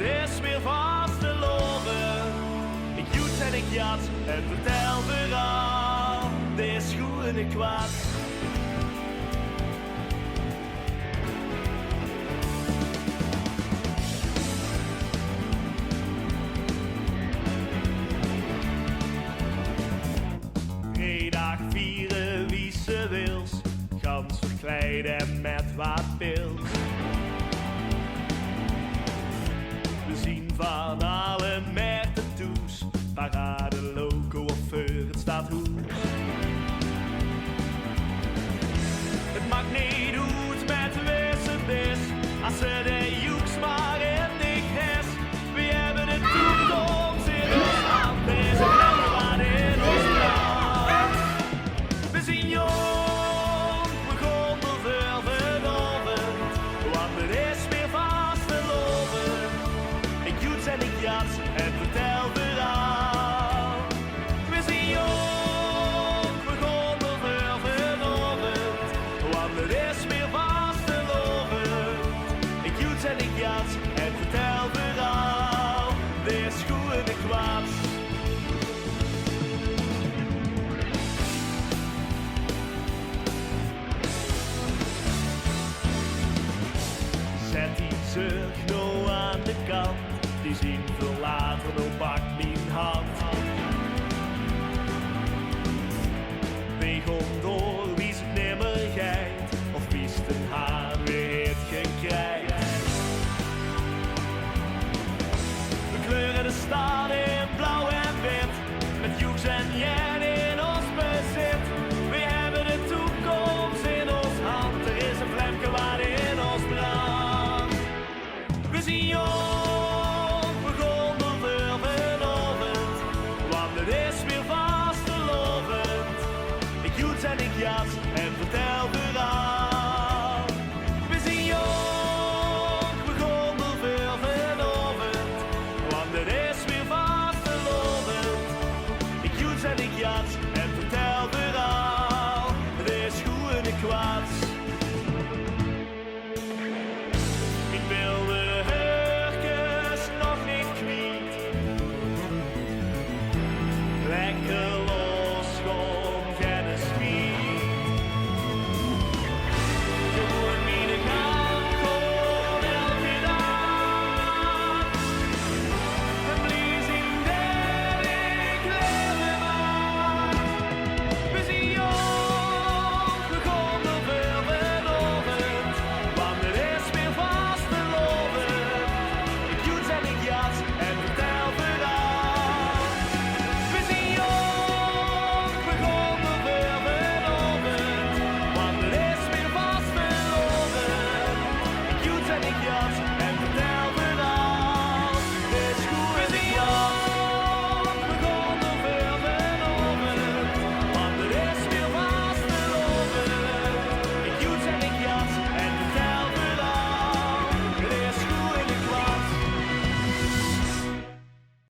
het is weer vast te loven. Ik joet en ik jat en vertel verhaal. Dit is goed en ik kwaad. Vrijdag vieren wie ze wils, gans verkleiden met wat pils. We zien van alle merken toes, parade, loco of voor het stadhuis. Het maakt niet uit met wie ze is, als ze de joeks maar in dik is. We hebben de toekomst in ons hand, deze klemmen wat in ons land. We zien jong, we gondel veel verdovend, want het is weer vast te loven. Ik joets en ik jats en vertel verhaal. We zien jong, we gondel veel verdovend, want het is weer vast te loven. Ik joets en ik jats en vertel verhaal. Dit is goed en ik kwaad. Zet die zurg nou aan de kant, die zien veel later op pak mijn hand. Weeg om door wie ze nimmer geit, of wie ze ten haar weer het gekrijgt. We kleuren de stad in blauw en wit, met joeks en jen in ons bezit. We hebben de toekomst in ons hand, er is een vlamke waar in ons brandt. We zien jong, we gondel veel verdovend, want het is weer vast te lovend. Ik joets en ik jats en vertel verhaal. We zien jong, we gondel veel verdovend, want het is weer vast te lovend. Ik joets en ik jats en vertel verhaal. Het is goed en ik kwaad.